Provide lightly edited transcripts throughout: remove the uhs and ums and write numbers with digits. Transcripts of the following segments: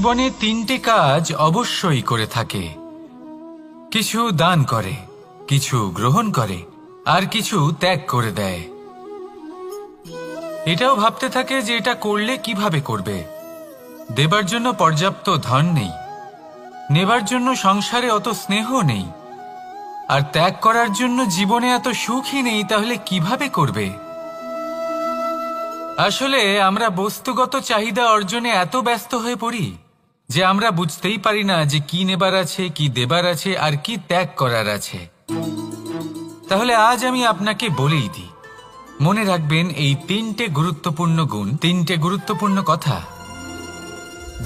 জীবনে তিনটে কাজ অবশ্যই করে থাকে, কিছু দান করে, কিছু গ্রহণ করে, আর কিছু ত্যাগ করে দেয়। এটাও ভাবতে থাকে যে এটা করলে কিভাবে করবে। দেবার জন্য পর্যাপ্ত ধন নেই, নেবার জন্য সংসারে অত স্নেহ নেই, আর ত্যাগ করার জন্য জীবনে এত সুখই নেই, তাহলে কিভাবে করবে? আসলে আমরা বস্তুগত চাহিদা অর্জনে এত ব্যস্ত হয়ে পড়ি যে আমরা বুঝতেই পারি না যে কি নেবার আছে, কি দেবার আছে, আর কি ত্যাগ করার আছে। তাহলে আজ আমি আপনাকে বলেই দিই, মনে রাখবেন এই তিনটে গুরুত্বপূর্ণ গুণ, তিনটে গুরুত্বপূর্ণ কথা।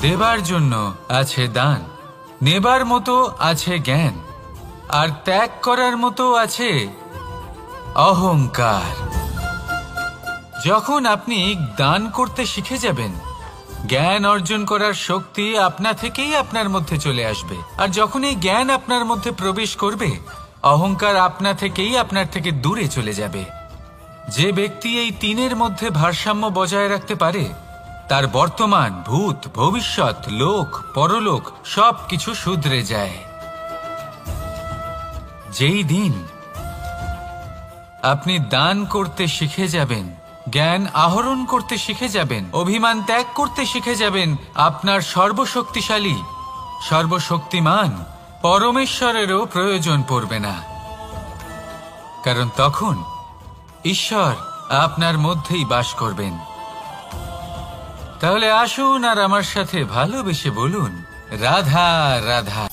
দেবার জন্য আছে দান, নেবার মতো আছে জ্ঞান, আর ত্যাগ করার মতো আছে অহংকার। যখন আপনি দান করতে শিখে যাবেন, জ্ঞান অর্জন করার শক্তি আপনা থেকেই আপনার মধ্যে চলে আসবে। আর যখন এই জ্ঞান আপনার মধ্যে প্রবেশ করবে, অহংকার আপনা থেকেই আপনার থেকে দূরে চলে যাবে। যে ব্যক্তি এই তিনের মধ্যে ভারসাম্য বজায় রাখতে পারে, তার বর্তমান, ভূত, ভবিষ্যৎ, লোক, পরলোক সবকিছু শুধরে যায়। যেই দিন আপনি দান করতে শিখে যাবেন, জ্ঞান আহরণ করতে শিখে যাবেন, অভিমান ত্যাগ করতে শিখে যাবেন, আপনার সর্বশক্তিশালী, সর্বশক্তিমান পরমেশ্বরেরও প্রয়োজন পড়বে না। কারণ তখন ঈশ্বর আপনার মধ্যেই বাস করবেন। তাহলে আসুন আর আমার সাথে ভালোবেসে বলুন, রাধা রাধা।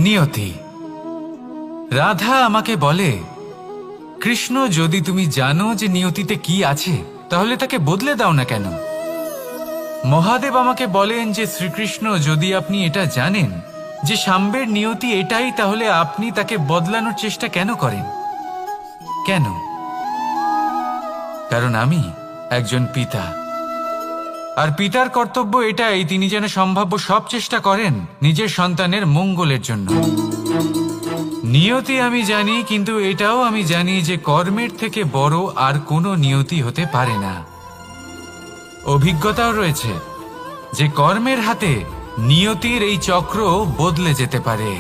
নিয়তি। রাধা আমাকে বলে, কৃষ্ণ, যদি তুমি জানো যে নিয়তিতে কি আছে, তাহলে তাকে বদলে দাও না কেন? মহাদেব আমাকে বলেন যে শ্রীকৃষ্ণ, যদি আপনি এটা জানেন যে সাম্বের নিয়তি এটাই, তাহলে আপনি তাকে বদলানোর চেষ্টা কেন করেন? কেন? কারণ আমি একজন পিতা, আর পিতার কর্তব্য এটাই, তিনি যেন সম্ভাব্য সব চেষ্টা করেন নিজের সন্তানের মঙ্গলের জন্য। নিয়তি আমি জানি, কিন্তু এটাও আমি জানি যে কর্মের থেকে বড় আর কোনো নিয়তি হতে পারে না। অভিজ্ঞতাও রয়েছে যে কর্মের হাতে নিয়তির এই চক্র বদলে যেতে পারে।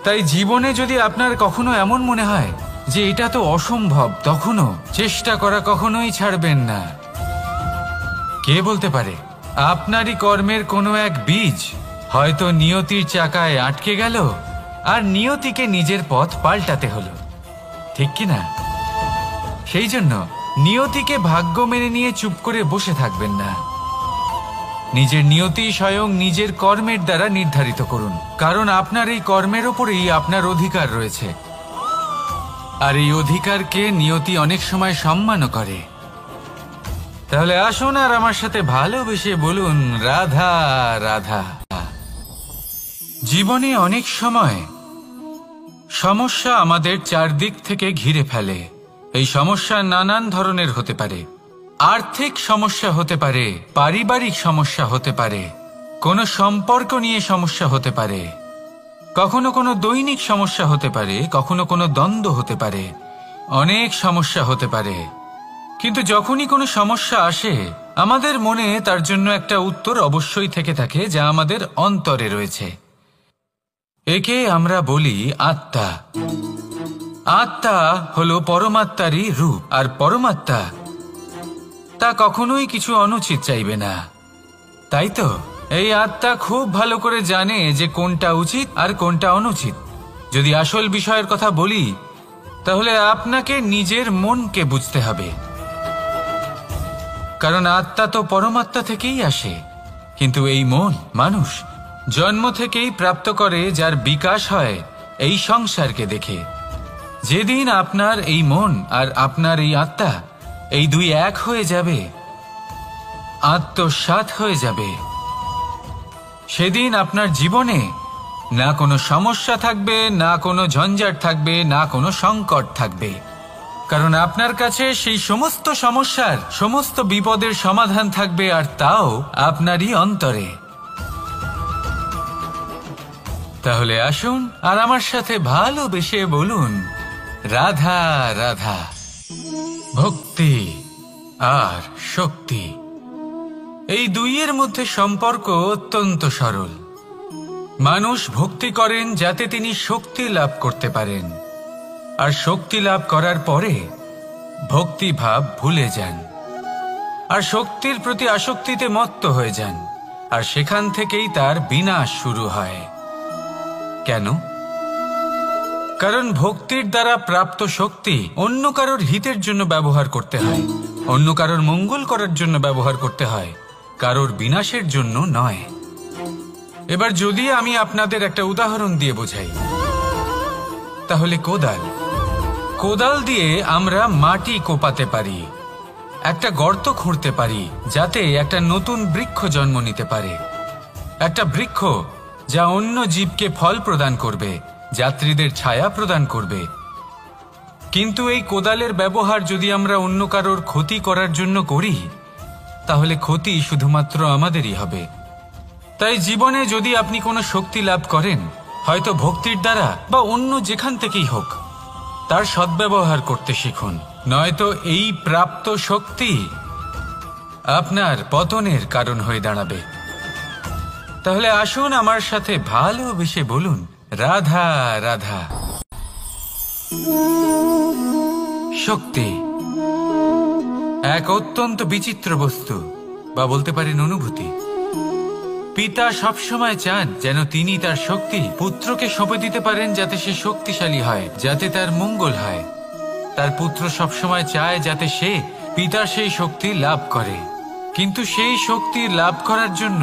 তাই জীবনে যদি আপনার কখনো এমন মনে হয় যে এটা তো অসম্ভব, তখনও চেষ্টা করা কখনোই ছাড়বেন না। কে বলতে পারে আপনারই কর্মের কোনো এক বীজ হয়তো নিয়তির চাকায় আটকে গেল, আর নিয়তিকে নিজের পথ পাল্টাতে হলো, ঠিক কি না? সেই জন্য নিয়তিকে ভাগ্য মেনে নিয়ে চুপ করে বসে থাকবেন না। নিজের নিয়তি স্বয়ং নিজের কর্মের দ্বারা নির্ধারিত করুন, কারণ আপনার এই কর্মের ওপরেই আপনার অধিকার রয়েছে। আর এই অধিকারকে নিয়তি অনেক সময় সম্মানও করে। তাহলে আসুন আর আমার সাথে ভালোবেসে বলুন, রাধা রাধা। জীবনে অনেক সময় সমস্যা আমাদের চারদিক থেকে ঘিরে ফেলে। এই সমস্যা নানান ধরনের হতে পারে। আর্থিক সমস্যা হতে পারে, পারিবারিক সমস্যা হতে পারে, কোনো সম্পর্ক নিয়ে সমস্যা হতে পারে, কখনো কোনো দৈনিক সমস্যা হতে পারে, কখনো কোনো দ্বন্দ্ব হতে পারে, অনেক সমস্যা হতে পারে। কিন্তু যখনই কোনো সমস্যা আসে, আমাদের মনে তার জন্য একটা উত্তর অবশ্যই থেকে থাকে, যা আমাদের অন্তরে রয়েছে। একে আমরা বলি আত্মা। আত্মা হলো পরমাত্মারই রূপ, আর পরমাত্মা তা কখনোই কিছু অনুচিত চাইবে না। তাই তো এই আত্মা খুব ভালো করে জানে যে কোনটা উচিত আর কোনটা অনুচিত। যদি আসল বিষয়ের কথা বলি, তাহলে আপনাকে নিজের মনকে বুঝতে হবে, কারণ আত্মা তো পরমাত্মা থেকেই আসে। কিন্তু এই মন মানুষ জন্ম থেকেই প্রাপ্ত করে, যার বিকাশ হয় এই সংসারকে দেখে। যেদিন আপনার এই মন আর আপনার এই আত্মা এই দুই এক হয়ে যাবে, আত্মসাৎ হয়ে যাবে, সেদিন আপনার জীবনে না কোনো সমস্যা থাকবে, না কোনো ঝঞ্ঝাট থাকবে, না কোনো সংকট থাকবে। কারণ আপনার কাছে সেই সমস্ত সমস্যার, সমস্ত বিপদের সমাধান থাকবে, আর তাও আপনারই অন্তরে। তাহলে আসুন আর আমার সাথে ভালোবেসে বলুন, রাধা রাধা। ভক্তি আর শক্তি এই দুইয়ের মধ্যে সম্পর্ক অত্যন্ত সরল। মানুষ ভক্তি করেন যাতে তিনি শক্তি লাভ করতে পারেন, আর শক্তি লাভ করার পরে ভক্তিভাব ভুলে যান আর শক্তির প্রতি আসক্তিতে মত্ত হয়ে যান, আর সেখান থেকেই তার বিনাশ শুরু হয়। কেন? কারণ ভক্তির দ্বারা প্রাপ্ত শক্তি অন্য কারোর হিতের জন্য ব্যবহার করতে হয়, অন্য কারোর মঙ্গল করার জন্য ব্যবহার করতে হয়, কারোর বিনাশের জন্য নয়। এবার যদি আমি আপনাদের একটা উদাহরণ দিয়ে বোঝাই, তাহলে কোদাল দিয়ে আমরা মাটি কোপাতে পারি, একটা গর্ত খুঁড়তে পারি যাতে একটা নতুন বৃক্ষ জন্ম নিতে পারে, একটা বৃক্ষ যা অন্য জীবকে ফল প্রদান করবে, যাত্রীদের ছায়া প্রদান করবে। কিন্তু এই কোদালের ব্যবহার যদি আমরা অন্য কারোর ক্ষতি করার জন্য করি, তাহলে ক্ষতি শুধুমাত্র আমাদেরই হবে। তাই জীবনে যদি আপনি কোনো শক্তি লাভ করেন, হয়তো ভক্তির দ্বারা বা অন্য যেখান থেকেই হোক, তার সদ্ব্যবহার করতে শিখুন, নয়তো এই প্রাপ্ত শক্তি আপনার পতনের কারণ হয়ে দাঁড়াবে। তাহলে আসুন আমার সাথে ভালোবেসে বলুন, রাধা রাধা। শক্তি এক অত্যন্ত বিচিত্র বস্তু, বা বলতে পারেন অনুভূতি। পিতা সবসময় চান যেন তিনি তার শক্তি পুত্রকে সঁপে দিতে পারেন, যাতে সে শক্তিশালী হয়, যাতে তার মঙ্গল হয়। তার পুত্র সবসময় চায় যাতে সে পিতার সেই শক্তি লাভ করে, কিন্তু সেই শক্তি লাভ করার জন্য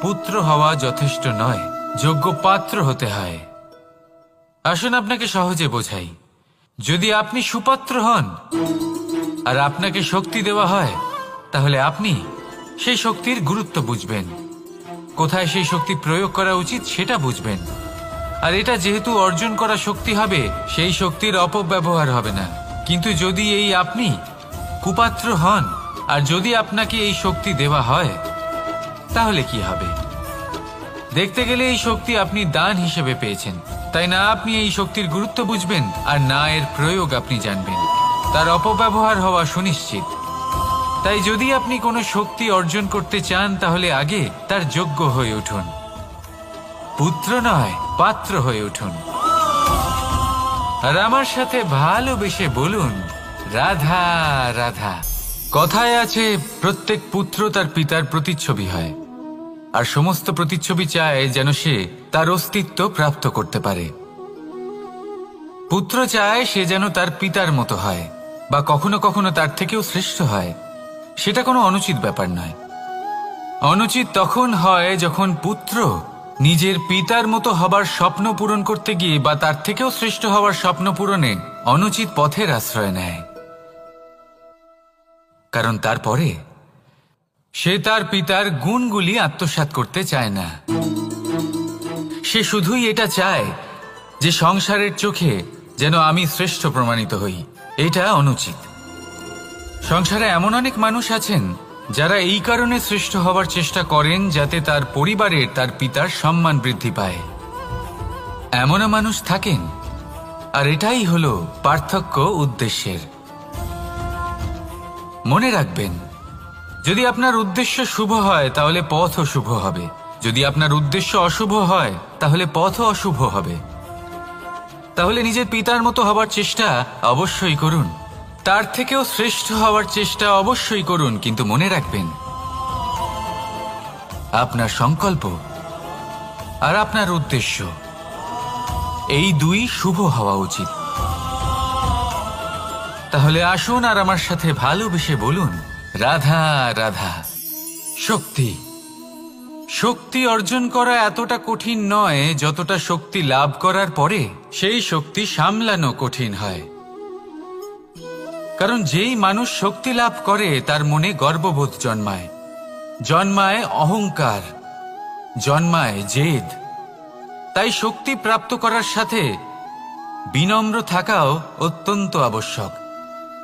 পুত্র হওয়া যথেষ্ট নয়, যোগ্য পাত্র হতে হয়। আসুন আপনাকে সহজে বোঝাই। যদি আপনি সুপাত্র হন আর আপনাকে শক্তি দেওয়া হয়, তাহলে আপনি সেই শক্তির গুরুত্ব বুঝবেন, কোথায় সেই শক্তি প্রয়োগ করা উচিত সেটা বুঝবেন। আর এটা যেহেতু অর্জন করা শক্তি হবে, সেই শক্তির অপব্যবহার হবে না। কিন্তু যদি এই আপনি কুপাত্র হন আর যদি আপনাকে এই শক্তি দেওয়া হয়, তাহলে কি হবে? দেখতে গেলে এই শক্তি আপনি দান হিসেবে পেয়েছেন, তাই না আপনি এই শক্তির গুরুত্ব বুঝবেন আর না এর প্রয়োগ আপনি জানবেন। তার অপব্যবহার হওয়া সুনিশ্চিত। তাই যদি আপনি কোনো শক্তি অর্জন করতে চান, তাহলে আগে তার যোগ্য হয়ে উঠুন, পুত্র নয় পাত্র হয়ে উঠুন। আর আমার সাথে ভালোবেসে বলুন, রাধা রাধা। কথায় আছে, প্রত্যেক পুত্র তার পিতার প্রতিচ্ছবি হয়, আর সমস্ত প্রতিচ্ছবি চায় যেন সে তার অস্তিত্ব প্রাপ্ত করতে পারে। পুত্র চায় সে যেন তার পিতার মতো হয়, বা কখনো কখনো তার থেকেও শ্রেষ্ঠ হয়। সেটা কোনো অনুচিত ব্যাপার নয়। অনুচিত তখন হয় যখন পুত্র নিজের পিতার মতো হবার স্বপ্ন পূরণ করতে গিয়ে বা তার থেকেও শ্রেষ্ঠ হওয়ার স্বপ্ন পূরণে অনুচিত পথের আশ্রয় নেয়। কারণ তারপরে সে তার পিতার গুণগুলি আত্মসাৎ করতে চায় না। সে শুধুই এটা চায় যে সংসারের চোখে যেন আমি শ্রেষ্ঠ প্রমাণিত হই। এটা অনুচিত। সংসারে এমন অনেক মানুষ আছেন যারা এই কারণে শ্রেষ্ঠ হবার চেষ্টা করেন যাতে তার পরিবারের তার পিতার সম্মান বৃদ্ধি পায়। এমনও মানুষ থাকেন, আর এটাই হলো পার্থক্য উদ্দেশ্যের। মনে রাখবেন, যদি আপনার উদ্দেশ্য শুভ হয় তাহলে পথও শুভ হবে, যদি আপনার উদ্দেশ্য অশুভ হয় তাহলে পথও অশুভ হবে। তাহলে নিজের পিতার মতো হবার চেষ্টা অবশ্যই করুন, তার থেকেও শ্রেষ্ঠ হওয়ার চেষ্টা অবশ্যই করুন, কিন্তু মনে রাখবেন আপনার সংকল্প আর আপনার উদ্দেশ্য এই দুই শুভ হওয়া উচিত। তাহলে আসুন আর আমার সাথে ভালোবেসে বলুন, রাধা রাধা। শক্তি শক্তি অর্জন করা এতটা কঠিন নয় যতটা শক্তি লাভ করার পরে সেই শক্তি সামলানো কঠিন হয়। কারণ যেই মানুষ শক্তি লাভ করে তার মনে গর্ববোধ জন্মায়, জন্মায় অহংকার, জন্মায় জেদ। তাই শক্তি প্রাপ্ত করার সাথে বিনম্র থাকাও অত্যন্ত আবশ্যক।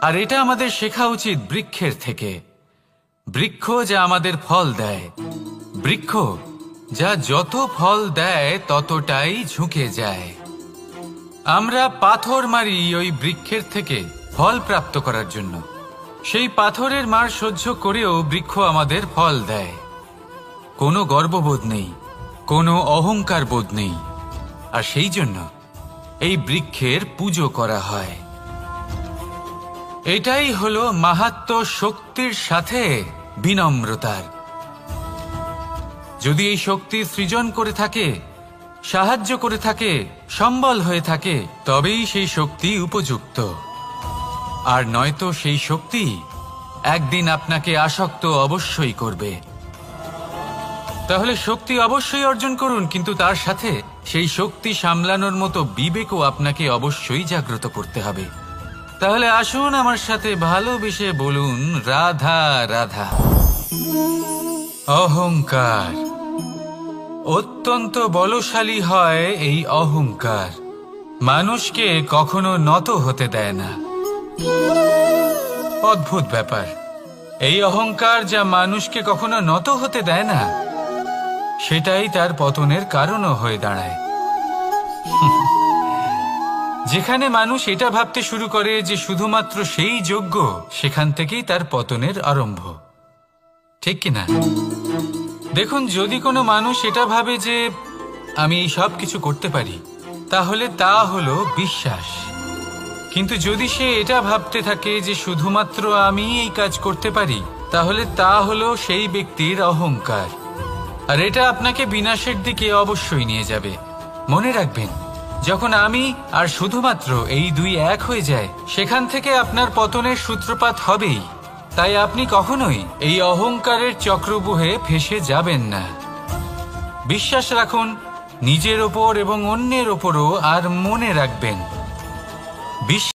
আর এটা আমাদের শেখা উচিত বৃক্ষের থেকে। বৃক্ষ যা আমাদের ফল দেয়, বৃক্ষ যা যত ফল দেয় ততটাই ঝুঁকে যায়। আমরা পাথর মারি ওই বৃক্ষের থেকে ফল প্রাপ্ত করার জন্য, সেই পাথরের মার সহ্য করেও বৃক্ষ আমাদের ফল দেয়। কোনো গর্ববোধ নেই, কোনো অহংকার বোধ নেই, আর সেই জন্য এই বৃক্ষের পুজো করা হয়। এটাই হলো মাহাত্ম্য শক্তির সাথে বিনম্রতার। যদি এই শক্তি সৃজন করে থাকে, সাহায্য করে থাকে, সম্বল হয়ে থাকে, তবেই সেই শক্তি উপযুক্ত। আর নয়তো সেই শক্তি একদিন আপনাকে আসক্ত অবশ্যই করবে। তাহলে শক্তি অবশ্যই অর্জন করুন, কিন্তু তার সাথে সেই শক্তি সামলানোর মতো বিবেকও আপনাকে অবশ্যই জাগ্রত করতে হবে। তাহলে আসুন আমার সাথে ভালোবেসে বলুন, রাধা রাধা। অহংকার অত্যন্ত বলশালী হয়। এই অহংকার মানুষকে কখনো নত হতে দেয় না। অদ্ভুত ব্যাপার, এই অহংকার যা মানুষকে কখনো নত হতে দেয় না, সেটাই তার পতনের কারণও হয়ে দাঁড়ায়। যেখানে মানুষ এটা ভাবতে শুরু করে যে শুধুমাত্র সেই যোগ্য, সেখান থেকেই তার পতনের আরম্ভ। ঠিক কিনা? দেখুন, যদি কোনো মানুষ এটা ভাবে যে আমি এই সব কিছু করতে পারি, তাহলে তা হলো বিশ্বাস। কিন্তু যদি সে এটা ভাবতে থাকে যে শুধুমাত্র আমি এই কাজ করতে পারি, তাহলে তা হলো সেই ব্যক্তির অহংকার। আর এটা আপনাকে বিনাশের দিকে অবশ্যই নিয়ে যাবে। মনে রাখবেন, যখন আমি আর শুধুমাত্র এই দুই এক হয়ে যায়, সেখান থেকে আপনার পতনের সূত্রপাত হবেই। তাই আপনি কখনোই এই অহংকারের চক্রব্যূহে ফেঁসে যাবেন না। বিশ্বাস রাখুন নিজের ওপর এবং অন্যের ওপরও। আর মনে রাখবেন,